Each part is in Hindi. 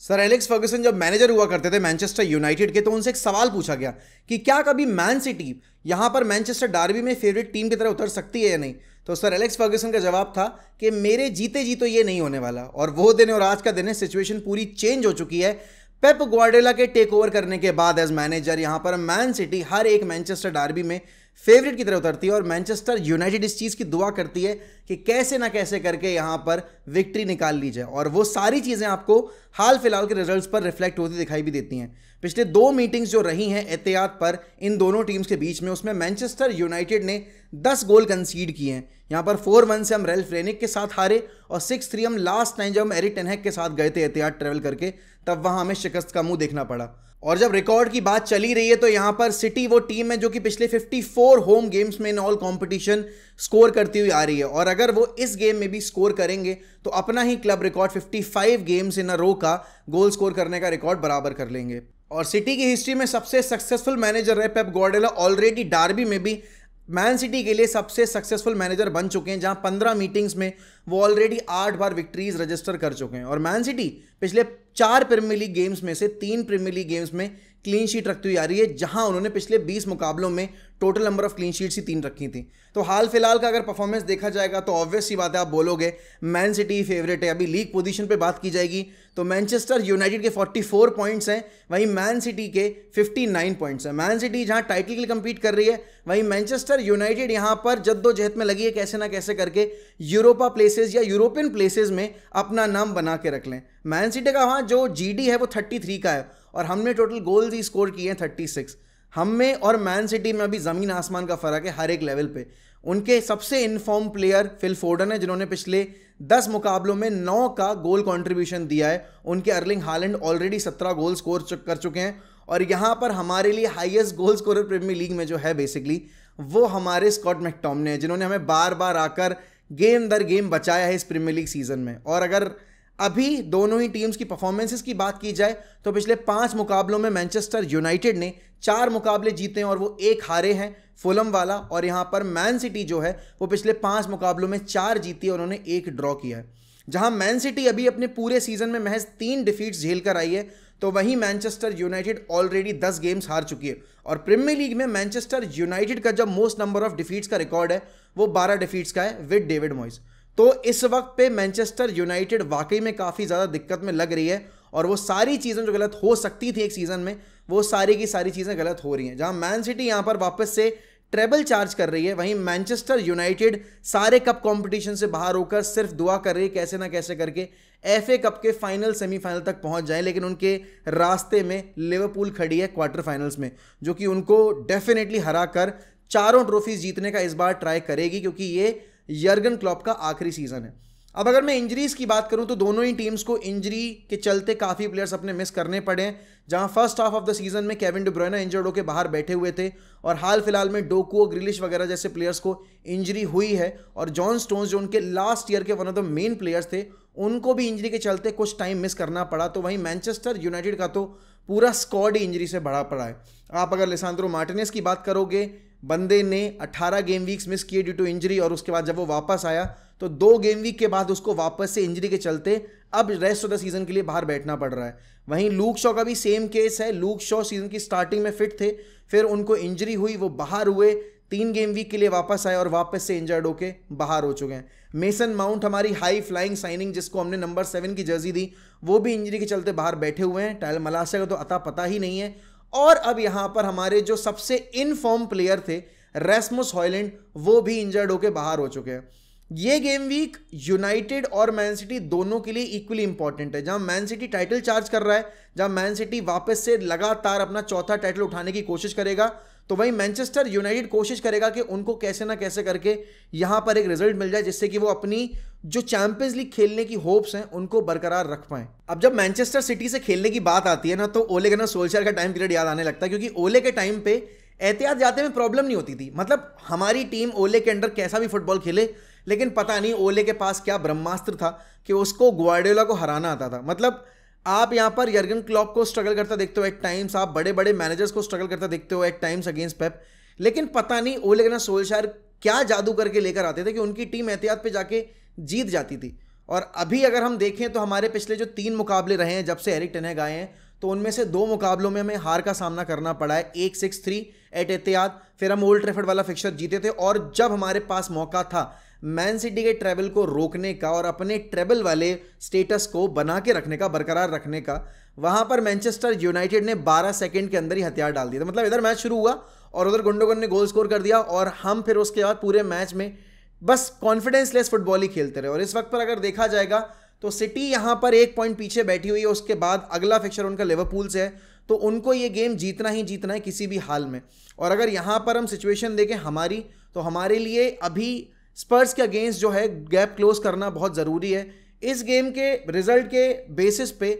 सर एलेक्स फर्ग्यूसन जब मैनेजर हुआ करते थे मैनचेस्टर यूनाइटेड के, तो उनसे एक सवाल पूछा गया कि क्या कभी मैन सिटी यहां पर मैनचेस्टर डार्बी में फेवरेट टीम की तरह उतर सकती है या नहीं। तो सर एलेक्स फर्ग्यूसन का जवाब था कि मेरे जीते जी तो ये नहीं होने वाला। और वो दिन और आज का दिन है, सिचुएशन पूरी चेंज हो चुकी है। पेप ग्वार्डियोला के टेक ओवर करने के बाद एज मैनेजर यहां पर मैन सिटी हर एक मैनचेस्टर डार्बी में फेवरेट की तरह उतरती है और मैनचेस्टर यूनाइटेड इस चीज़ की दुआ करती है कि कैसे ना कैसे करके यहाँ पर विक्ट्री निकाल ली जाए। और वो सारी चीज़ें आपको हाल फिलहाल के रिजल्ट्स पर रिफ्लेक्ट होती दिखाई भी देती हैं। पिछले 2 मीटिंग्स जो रही हैं एहतियात पर इन दोनों टीम्स के बीच में, उसमें मैनचेस्टर यूनाइटेड ने 10 गोल कंसीड किए हैं। यहाँ पर 4-1 से हम रेल्फ रेनिक के साथ हारे और 6-3 हम लास्ट टाइम जब हम एरिक टेन हैग के साथ गए थे एहतियात ट्रेवल करके, तब वहाँ हमें शिकस्त का मुंह देखना पड़ा। और जब रिकॉर्ड की बात चली रही है तो यहां पर सिटी वो टीम है जो कि पिछले 54 होम गेम्स में इन ऑल कंपटीशन स्कोर करती हुई आ रही है। और अगर वो इस गेम में भी स्कोर करेंगे तो अपना ही क्लब रिकॉर्ड 55 गेम्स इन अ रो का गोल स्कोर करने का रिकॉर्ड बराबर कर लेंगे। और सिटी की हिस्ट्री में सबसे सक्सेसफुल मैनेजर रहे पेप ग्वार्डियोला ऑलरेडी डार्बी में भी मैन सिटी के लिए सबसे सक्सेसफुल मैनेजर बन चुके हैं, जहां 15 मीटिंग्स में वो ऑलरेडी 8 बार विक्ट्रीज रजिस्टर कर चुके हैं। और मैन सिटी पिछले 4 प्रीमियर लीग गेम्स में से 3 प्रीमियर लीग गेम्स में क्लीन शीट रखती हुई आ रही है, जहां उन्होंने पिछले 20 मुकाबलों में total number of clean sheets ही 3 रखी थी। तो हाल फिलहाल का अगर परफॉर्मेंस देखा जाएगा तो ऑब्वियस सी बात है, आप बोलोगे मैन सिटी फेवरेट है। अभी लीग पोजीशन पे बात की जाएगी तो मैनचेस्टर यूनाइटेड के 44 पॉइंट्स हैं, वहीं मैन सिटी के 59 पॉइंट्स हैं। मैन सिटी जहां टाइटल के लिए कंपीट कर रही है, वहीं मैनचेस्टर यूनाइटेड यहां पर जद्दोजहद में लगी है कैसे ना कैसे करके यूरोपा प्लेसेस या यूरोपियन प्लेसेस में अपना नाम बना के रख लें। मैन सिटी का वहां जो जीडी है वो 33 का है और हमने टोटल गोल्स ही स्कोर किए हैं 36। हम में और मैन सिटी में अभी ज़मीन आसमान का फ़र्क है हर एक लेवल पे। उनके सबसे इनफॉर्म प्लेयर फिल फोर्डन है, जिन्होंने पिछले 10 मुकाबलों में 9 का गोल कंट्रीब्यूशन दिया है। उनके Erling Haaland already 17 goal score कर चुके हैं। और यहाँ पर हमारे लिए highest goal scorer Premier League में जो है बेसिकली वो हमारे स्कॉट मैकटोमिने हैं, जिन्होंने हमें बार बार आकर गेम दर गेम बचाया है इस प्रीमियर लीग सीजन में। और अगर अभी दोनों ही टीम्स की परफॉर्मेंसेस की बात की जाए तो पिछले 5 मुकाबलों में मैनचेस्टर यूनाइटेड ने 4 मुकाबले जीते हैं और वो 1 हारे हैं, फुलम वाला। और यहाँ पर मैन सिटी जो है वो पिछले 5 मुकाबलों में 4 जीती है, उन्होंने 1 ड्रॉ किया है। जहां मैन सिटी अभी अपने पूरे सीजन में महज 3 डिफीट्स झेल कर आई है, तो वहीं मैनचेस्टर यूनाइटेड ऑलरेडी 10 गेम्स हार चुकी है। और प्रीमियर लीग में मैनचेस्टर यूनाइटेड का जो मोस्ट नंबर ऑफ डिफीट्स का रिकॉर्ड है वो 12 डिफीट्स का है विद डेविड मॉइस। तो इस वक्त पे मैनचेस्टर यूनाइटेड वाकई में काफ़ी ज़्यादा दिक्कत में लग रही है और वो सारी चीज़ें जो गलत हो सकती थी एक सीज़न में, वो सारी की सारी चीज़ें गलत हो रही हैं। जहां मैन सिटी यहाँ पर वापस से ट्रेबल चार्ज कर रही है, वहीं मैनचेस्टर यूनाइटेड सारे कप कंपटीशन से बाहर होकर सिर्फ दुआ कर रही है कैसे ना कैसे करके एफए कप के फाइनल सेमीफाइनल तक पहुंच जाए। लेकिन उनके रास्ते में लिवरपूल खड़ी है क्वार्टर फाइनल्स में, जो कि उनको डेफिनेटली हरा कर 4 ट्रॉफीज जीतने का इस बार ट्राई करेगी, क्योंकि ये यर्गन क्लॉप का आखिरी सीजन है। अब अगर मैं इंजरीज की बात करूं तो दोनों ही टीम्स को इंजरी के चलते काफ़ी प्लेयर्स अपने मिस करने पड़े हैं। जहां first half of the season में केविन डी ब्रुयने इंजर्ड होकर बाहर बैठे हुए थे और हाल फिलहाल में डोकू, ग्रिलिश वगैरह जैसे प्लेयर्स को इंजरी हुई है। और जॉन स्टोन्स जो उनके लास्ट ईयर के one of the main players थे, उनको भी इंजरी के चलते कुछ टाइम मिस करना पड़ा। तो वहीं मैनचेस्टर यूनाइटेड का तो पूरा स्क्वाड ही इंजरी से भरा पड़ा है। आप अगर लिसांद्रो मार्टिनेज की बात करोगे, बंदे ने 18 गेम वीक्स मिस किए ड्यू टू इंजरी और उसके बाद जब वो वापस आया तो 2 गेम वीक के बाद उसको वापस से इंजरी के चलते अब रेस्ट ऑफ द सीजन के लिए बाहर बैठना पड़ रहा है। वहीं लूक शॉ का भी सेम केस है। लूक शॉ सीजन की स्टार्टिंग में फिट थे, फिर उनको इंजरी हुई, वो बाहर हुए, 3 गेम वीक के लिए वापस आए और वापस से इंजर्ड होके बाहर हो चुके हैं। मेसन माउंट हमारी हाई फ्लाइंग साइनिंग, जिसको हमने नंबर 7 की जर्सी दी, वो भी इंजरी के चलते बाहर बैठे हुए हैं। टाइल मलासिया का तो अता पता ही नहीं है। और अब यहां पर हमारे जो सबसे इनफॉर्म प्लेयर थे रैस्मुस हॉयलैंड, वो भी इंजर्ड होकर बाहर हो चुके हैं। ये गेम वीक यूनाइटेड और मैन सिटी दोनों के लिए इक्वली इंपॉर्टेंट है। जहां मैन सिटी टाइटल चार्ज कर रहा है, जहां मैन सिटी वापस से लगातार अपना चौथा टाइटल उठाने की कोशिश करेगा, तो वहीं मैनचेस्टर यूनाइटेड कोशिश करेगा कि उनको कैसे ना कैसे करके यहां पर एक रिजल्ट मिल जाए, जिससे कि वो अपनी जो चैंपियंस लीग खेलने की होप्स हैं उनको बरकरार रख पाएं। अब जब मैनचेस्टर सिटी से खेलने की बात आती है ना, तो ओले गनर सोल्शर का टाइम पीरियड याद आने लगता है, क्योंकि ओले के टाइम पे एहतियात जाते में प्रॉब्लम नहीं होती थी। मतलब हमारी टीम ओले के अंडर कैसा भी फुटबॉल खेले, लेकिन पता नहीं ओले के पास क्या ब्रह्मास्त्र था कि उसको ग्वार्डियोला को हराना आता था। मतलब आप यहां पर यर्गन क्लॉप को स्ट्रगल करता देखते हो एट टाइम्स, आप बड़े बड़े मैनेजर्स को स्ट्रगल करता देखते हो एट टाइम्स अगेंस्ट पेप, लेकिन पता नहीं ओले गनर सोल्शर क्या जादू करके लेकर आते थे कि उनकी टीम एहतियात पे जाके जीत जाती थी। और अभी अगर हम देखें तो हमारे पिछले जो 3 मुकाबले रहे हैं जब से एरिक टेन हैग आए हैं, तो उनमें से 2 मुकाबलों में हमें हार का सामना करना पड़ा है। एक 6-3 एट एतिहाद, फिर हम ओल्ड ट्रैफर्ड वाला फिक्सचर जीते थे। और जब हमारे पास मौका था मैन सिटी के ट्रेबल को रोकने का और अपने ट्रेबल वाले स्टेटस को बना के रखने का, बरकरार रखने का, वहां पर मैनचेस्टर यूनाइटेड ने 12 सेकंड के अंदर ही हथियार डाल दिया था। मतलब इधर मैच शुरू हुआ और उधर गुंडोगन ने गोल स्कोर कर दिया और हम फिर उसके बाद पूरे मैच में बस कॉन्फिडेंस लेस फुटबॉल ही खेलते रहे। और इस वक्त पर अगर देखा जाएगा तो सिटी यहां पर 1 पॉइंट पीछे बैठी हुई है। उसके बाद अगला फिक्सचर उनका लिवरपूल से है, तो उनको ये गेम जीतना ही जीतना है किसी भी हाल में। और अगर यहां पर हम सिचुएशन देखें हमारी, तो हमारे लिए अभी स्पर्स के अगेंस्ट जो है गैप क्लोज करना बहुत ज़रूरी है। इस गेम के रिजल्ट के बेसिस पे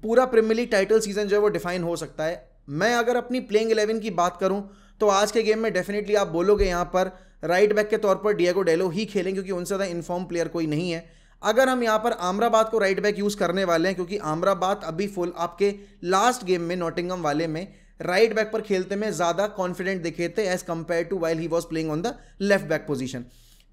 पूरा प्रीमियर लीग टाइटल सीजन जो है वो डिफाइन हो सकता है। मैं अगर अपनी प्लेइंग 11 की बात करूं तो आज के गेम में डेफिनेटली आप बोलोगे यहां पर राइट बैक के तौर पर डिएगो डेलो ही खेलें, क्योंकि उनसे ज़्यादा इन्फॉर्म प्लेयर कोई नहीं है। अगर हम यहाँ पर आमराबाद को राइट बैक यूज़ करने वाले हैं, क्योंकि आमराबाद अभी फुल आपके लास्ट गेम में नॉटिंघम वाले में राइट बैक पर खेलते में ज़्यादा कॉन्फिडेंट दिखे थे as compare to while he was playing on the left back position.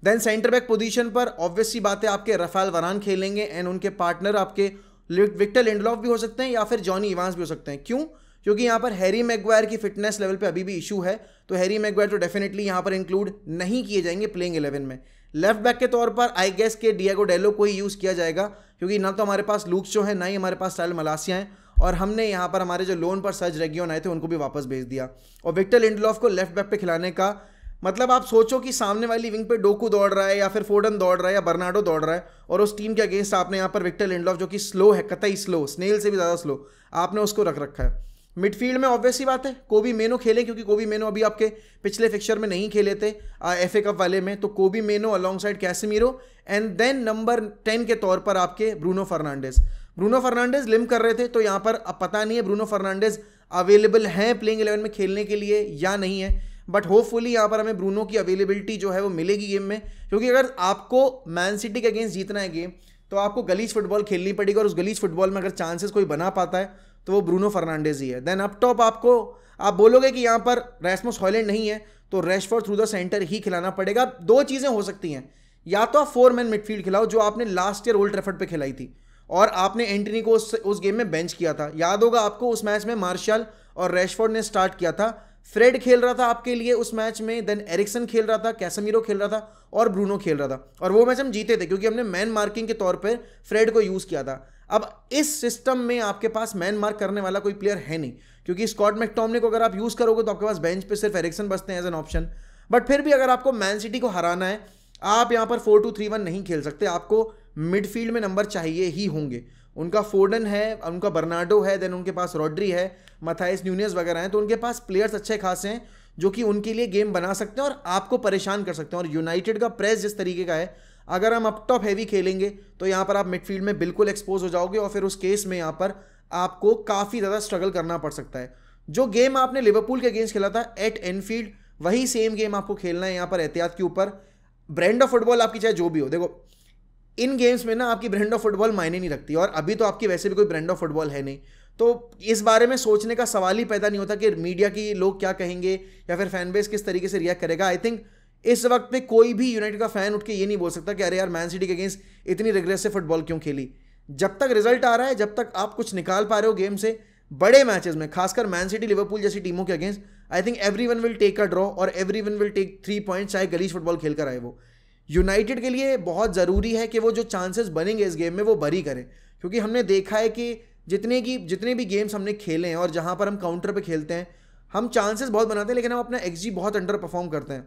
Then centre back position पर ऑब्वियसली बात है आपके राफेल वरान खेलेंगे एंड उनके पार्टनर आपके विक्टर लिंडलॉफ भी हो सकते हैं या फिर जॉनी इवांस भी हो सकते हैं। क्यों? क्योंकि यहाँ पर हैरी मैगवायर की फिटनेस लेवल पे अभी भी इशू है, तो हैरी मैगवायर तो डेफिनेटली यहाँ पर इंक्लूड नहीं किए जाएंगे प्लेइंग 11 में। लेफ्ट बैक के तौर पर आई गेस के डिएगो डेलो को ही यूज़ किया जाएगा, क्योंकि ना तो हमारे पास लूक्स जो है ना ही हमारे पास स्टाइल मलासिया हैं, और हमने यहाँ पर हमारे जो लोन पर सर्ज रेगियोन आए थे उनको भी वापस भेज दिया। और विक्टर लिंडलॉफ को लेफ्ट बैक पे खिलाने का मतलब आप सोचो कि सामने वाली विंग पे डोकू दौड़ रहा है या फिर फोर्डन दौड़ रहा है या बर्नार्डो दौड़ रहा है, और उस टीम के अगेंस्ट आपने यहाँ पर विक्टर लिंडलॉफ जो कि स्लो है, कतई स्लो, स्नेल से भी ज़्यादा स्लो, आपने उसको रख रखा है। मिडफील्ड में ऑब्वियसली बात है कोबी मेनो खेले, क्योंकि कोबी मेनो अभी आपके पिछले फिक्सचर में नहीं खेले थे एफए कप वाले में, तो Kobbie Mainoo alongside Casemiro and then number 10 के तौर पर आपके ब्रूनो फर्नांडिस। ब्रूनो फर्नांडिस लिम कर रहे थे, तो यहाँ पर अब पता नहीं है ब्रूनो फर्नांडिस अवेलेबल हैं प्लेइंग 11 में खेलने के लिए या नहीं है, बट होपफुली यहाँ पर हमें ब्रूनो की अवेलेबिलिटी जो है वो मिलेगी गेम में। क्योंकि अगर आपको मैन सिटी के अगेंस्ट जीतना है गेम, तो आपको गलीज फुटबॉल खेलनी पड़ेगी, और उस गलीज फुटबॉल में अगर चांसेस कोई बना पाता है तो वो ब्रूनो फर्नांडिस ही है। देन अप टॉप आपको आप बोलोगे कि यहाँ पर रैसमस हॉयलैंड नहीं है, तो रैशफोर्ड थ्रू द सेंटर ही खिलाना पड़ेगा। 2 चीज़ें हो सकती हैं, या तो आप 4 मैन मिडफील्ड खिलाओ जो आपने लास्ट ईयर ओल्ड ट्रैफर्ड पे खिलाई थी, और आपने एंटनी को उस गेम में बेंच किया था। याद होगा आपको उस मैच में मार्शल और रैशफोर्ड ने स्टार्ट किया था, फ्रेड खेल रहा था आपके लिए उस मैच में, देन एरिक्सन खेल रहा था, कैसेमीरो खेल रहा था और ब्रूनो खेल रहा था, और वो मैच हम जीते थे क्योंकि हमने मैन मार्किंग के तौर पर फ्रेड को यूज़ किया था। अब इस सिस्टम में आपके पास मैन मार्क करने वाला कोई प्लेयर है नहीं, क्योंकि स्कॉट मैकटोमिने को अगर आप यूज़ करोगे तो आपके पास बेंच पे सिर्फ एरिक्सन बचते हैं एज एन ऑप्शन। बट फिर भी अगर आपको मैन सिटी को हराना है, आप यहाँ पर 4-2-3-1 नहीं खेल सकते, आपको मिडफील्ड में नंबर चाहिए ही होंगे। उनका फोर्डन है, उनका बर्नार्डो है, देन उनके पास रॉड्री है, मथाइस न्यूनेस वगैरह हैं, तो उनके पास प्लेयर्स अच्छे खासे हैं जो कि उनके लिए गेम बना सकते हैं और आपको परेशान कर सकते हैं। और यूनाइटेड का प्रेस जिस तरीके का है, अगर हम अप टॉप हैवी खेलेंगे तो यहाँ पर आप मिडफील्ड में बिल्कुल एक्सपोज हो जाओगे, और फिर उस केस में यहाँ पर आपको काफ़ी ज़्यादा स्ट्रगल करना पड़ सकता है। जो गेम आपने लिवरपूल के अगेंस्ट खेला था एट एनफील्ड, वही सेम गेम आपको खेलना है यहाँ पर एहतियात के ऊपर। ब्रांड ऑफ फुटबॉल आपकी चाहे जो भी हो, देखो इन गेम्स में ना आपकी ब्रांड ऑफ फुटबॉल मायने नहीं रखती, और अभी तो आपकी वैसे भी कोई ब्रांड ऑफ फुटबॉल है नहीं, तो इस बारे में सोचने का सवाल ही पैदा नहीं होता कि मीडिया की लोग क्या कहेंगे या फिर फैन बेस किस तरीके से रिएक्ट करेगा। आई थिंक इस वक्त पे कोई भी यूनाइटेड का फैन उठ के ये नहीं बोल सकता कि अरे यार मैन सिटी के अगेंस्ट इतनी रिग्रेसिव फुटबॉल क्यों खेली। जब तक रिजल्ट आ रहा है, जब तक आप कुछ निकाल पा रहे हो गेम से, बड़े मैचेस में खासकर मैन सिटी लिवरपूल जैसी टीमों के against, I think everyone will take a draw और एवरीवन विल टेक 3 पॉइंट्स, चाहे गलीज फुटबॉल खेल कर आए वो। यूनाइटेड के लिए बहुत ज़रूरी है कि वो जो चांसेस बनेंगे इस गेम में वो भरी करें, क्योंकि हमने देखा है कि जितने भी गेम्स हमने खेले हैं और जहाँ पर हम काउंटर पे खेलते हैं, हम चांसेस बहुत बनाते हैं लेकिन हम अपना एक्सजी बहुत अंडर परफॉर्म करते हैं।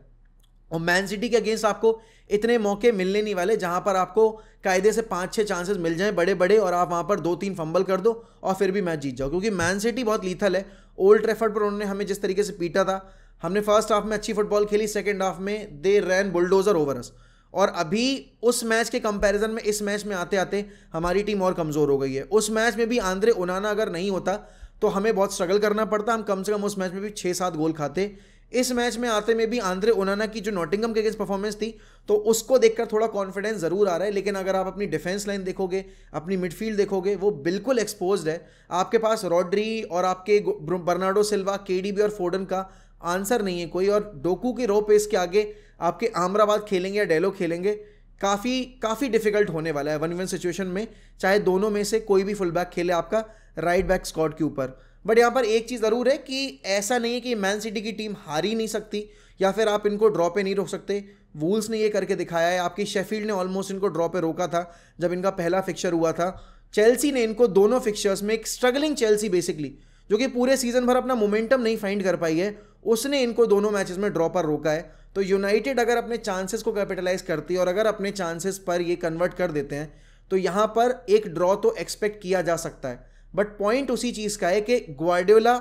और मैन सिटी के अगेंस्ट आपको इतने मौके मिलने नहीं वाले जहाँ पर आपको कायदे से 5-6 चांसेस मिल जाएं बड़े बड़े, और आप वहाँ पर 2-3 फंबल कर दो और फिर भी मैच जीत जाओ, क्योंकि मैन सिटी बहुत लीथल है। ओल्ड ट्रैफर्ड पर उन्होंने हमें जिस तरीके से पीटा था, हमने फर्स्ट हाफ में अच्छी फुटबॉल खेली, सेकेंड हाफ में दे रैन बुलडोजर ओवर अस, और अभी उस मैच के कंपैरिजन में इस मैच में आते आते हमारी टीम और कमज़ोर हो गई है। उस मैच में भी आंद्रे ओनाना अगर नहीं होता तो हमें बहुत स्ट्रगल करना पड़ता, हम कम से कम उस मैच में भी 6-7 गोल खाते। इस मैच में आते में भी आंद्रे ओनाना की जो नॉटिंघम के अगेंस्ट परफॉर्मेंस थी, तो उसको देखकर थोड़ा कॉन्फिडेंस ज़रूर आ रहा है, लेकिन अगर आप अपनी डिफेंस लाइन देखोगे, अपनी मिडफील्ड देखोगे, वो बिल्कुल एक्सपोज्ड है। आपके पास रॉड्री और आपके बर्नार्डो सिल्वा, केडीबी और फोर्डन का आंसर नहीं है कोई, और डोकू के रो पेस के आगे आपके आमराबाद खेलेंगे या डेलो खेलेंगे, काफ़ी डिफिकल्ट होने वाला है 1v1 सिचुएशन में, चाहे दोनों में से कोई भी फुल बैक खेले आपका राइट बैक स्क्वाड के ऊपर। बट यहाँ पर एक चीज़ ज़रूर है कि ऐसा नहीं है कि मैन सिटी की टीम हार ही नहीं सकती या फिर आप इनको ड्रॉ पे नहीं रोक सकते। वूल्स ने ये करके दिखाया है, आपकी शेफील्ड ने ऑलमोस्ट इनको ड्रॉ पे रोका था जब इनका पहला फिक्चर हुआ था। चेल्सी ने इनको दोनों फिक्चर्स में, एक स्ट्रगलिंग चेल्सी बेसिकली जो कि पूरे सीजन भर अपना मोमेंटम नहीं फाइंड कर पाई है, उसने इनको दोनों मैचेस में ड्रॉ पर रोका है। तो यूनाइटेड अगर अपने चांसेस को कैपिटलाइज करती है और अगर अपने चांसेस पर ये कन्वर्ट कर देते हैं तो यहाँ पर एक ड्रॉ तो एक्सपेक्ट किया जा सकता है। बट पॉइंट उसी चीज़ का है कि ग्वार्डियोला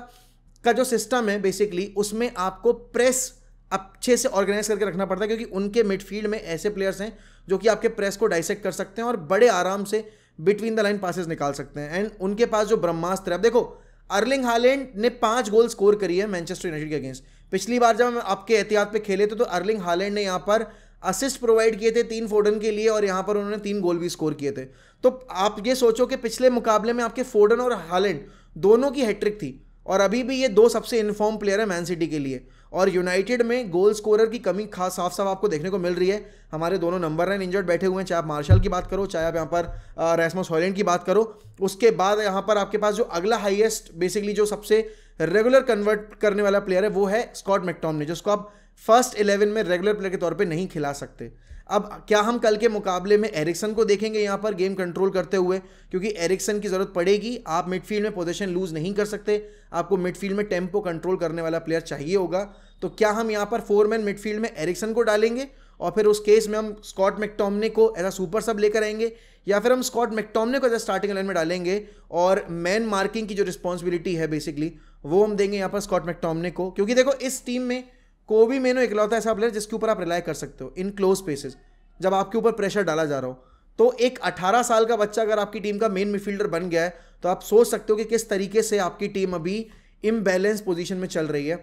का जो सिस्टम है बेसिकली उसमें आपको प्रेस अच्छे से ऑर्गेनाइज करके रखना पड़ता है, क्योंकि उनके मिडफील्ड में ऐसे प्लेयर्स हैं जो कि आपके प्रेस को डाइसेक्ट कर सकते हैं और बड़े आराम से बिटवीन द लाइन पासेस निकाल सकते हैं। एंड उनके पास जो ब्रह्मास्त्र है, अब देखो अर्लिंग हालैंड ने 5 गोल स्कोर करी है मैनचेस्टर यूनाइटेड के अगेंस्ट। पिछली बार जब हम आपके एहतियात पे खेले थे तो अर्लिंग हालैंड ने यहाँ पर असिस्ट प्रोवाइड किए थे 3 फोर्डन के लिए और यहाँ पर उन्होंने 3 गोल भी स्कोर किए थे। तो आप ये सोचो कि पिछले मुकाबले में आपके फोर्डन और हालैंड दोनों की हैट्रिक थी और अभी भी ये 2 सबसे इनफॉर्म प्लेयर है मैन सिटी के लिए। और यूनाइटेड में गोल स्कोरर की कमी खास साफ साफ आपको देखने को मिल रही है। हमारे दोनों नंबर 9 इंजर्ड बैठे हुए हैं, चाहे आप मार्शल की बात करो चाहे आप यहाँ पर रैसमस हॉयलैंड की बात करो। उसके बाद यहाँ पर आपके पास जो अगला हाईएस्ट बेसिकली जो सबसे रेगुलर कन्वर्ट करने वाला प्लेयर है वो है स्कॉट मैकटोमिनी, जिसको आप फर्स्ट 11 में रेगुलर प्लेयर के तौर पे नहीं खिला सकते। अब क्या हम कल के मुकाबले में एरिक्सन को देखेंगे यहाँ पर गेम कंट्रोल करते हुए, क्योंकि एरिक्सन की ज़रूरत पड़ेगी। आप मिडफील्ड में पोजीशन लूज नहीं कर सकते, आपको मिडफील्ड में टेम्पो कंट्रोल करने वाला प्लेयर चाहिए होगा। तो क्या हम यहाँ पर 4 मैन मिडफील्ड में एरिक्सन को डालेंगे और फिर उस केस में हम स्कॉट मैकटोमिनी को एज अ सुपर सब लेकर आएंगे, या फिर हम स्कॉट मैकटोमिनी को एज अ स्टार्टिंग लाइन में डालेंगे और मैन मार्किंग की जो रिस्पॉन्सिबिलिटी है बेसिकली वो हम देंगे यहाँ पर स्कॉट मैकटोमिनी को। क्योंकि देखो इस टीम में कोबी मेनो इकलौता ऐसा प्लेयर जिसके ऊपर आप रिलाई कर सकते हो इन क्लोज स्पेसेस, जब आपके ऊपर प्रेशर डाला जा रहा हो। तो एक 18 साल का बच्चा अगर आपकी टीम का मेन मिडफील्डर बन गया है तो आप सोच सकते हो कि किस तरीके से आपकी टीम अभी इम्बैलेंस पोजीशन में चल रही है।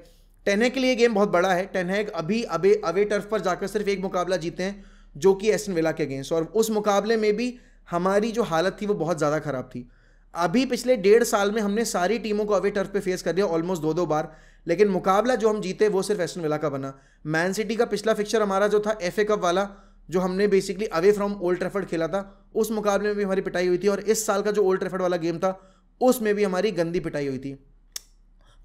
टेन हैग के लिए गेम बहुत बड़ा है। टेन हैग अभी अवे टर्फ पर जाकर सिर्फ एक मुकाबला जीते हैं जो कि एस्टन विला के अगेंस्ट, और उस मुकाबले में भी हमारी जो हालत थी वो बहुत ज़्यादा ख़राब थी। अभी पिछले 1.5 साल में हमने सारी टीमों को अवे टर्फ पे फेस कर दिया ऑलमोस्ट 2-2 बार, लेकिन मुकाबला जो हम जीते वो सिर्फ एस्टन विला का बना। मैन सिटी का पिछला फिक्चर हमारा जो था FA कप वाला, जो हमने basically away from old Trafford खेला था, उस मुकाबले में भी हमारी पिटाई हुई थी। और इस साल का जो ओल्ड ट्रैफर्ड वाला गेम था उसमें भी हमारी गंदी पिटाई हुई थी।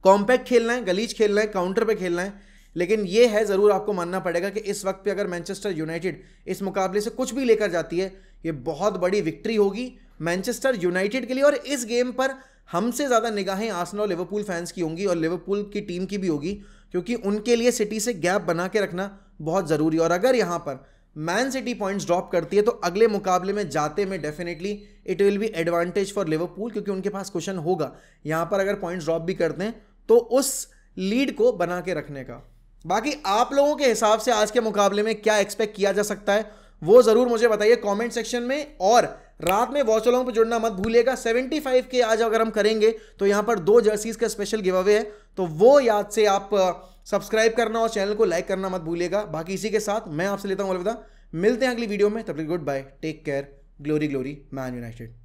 कॉम्पैक्ट खेलना है, गलीच खेलना है, काउंटर पे खेलना है, लेकिन ये है ज़रूर आपको मानना पड़ेगा कि इस वक्त पे अगर मैनचेस्टर यूनाइटेड इस मुकाबले से कुछ भी लेकर जाती है ये बहुत बड़ी विक्ट्री होगी मैनचेस्टर यूनाइटेड के लिए। और इस गेम पर हमसे ज़्यादा निगाहें आर्सेनल और लिवरपूल फैंस की होंगी और लिवरपूल की टीम की भी होगी, क्योंकि उनके लिए सिटी से गैप बना के रखना बहुत ज़रूरी है। और अगर यहाँ पर मैन सिटी पॉइंट्स ड्रॉप करती है तो अगले मुकाबले में जाते में definitely it will be advantage for Liverpool, क्योंकि उनके पास क्वेश्चन होगा यहाँ पर अगर पॉइंट्स ड्रॉप भी करते हैं तो उस लीड को बना के रखने का। बाकी आप लोगों के हिसाब से आज के मुकाबले में क्या एक्सपेक्ट किया जा सकता है वो ज़रूर मुझे बताइए कमेंट सेक्शन में। और रात में वॉच अलोंग पे जुड़ना मत भूलिएगा। 75 के आज अगर हम करेंगे तो यहाँ पर 2 जर्सीज का स्पेशल गिव अवे है, तो वो याद से आप सब्सक्राइब करना और चैनल को लाइक करना मत भूलिएगा। बाकी इसी के साथ मैं आपसे लेता हूँ अलविदा, मिलते हैं अगली वीडियो में, तब तक goodbye, take care, glory glory Man United.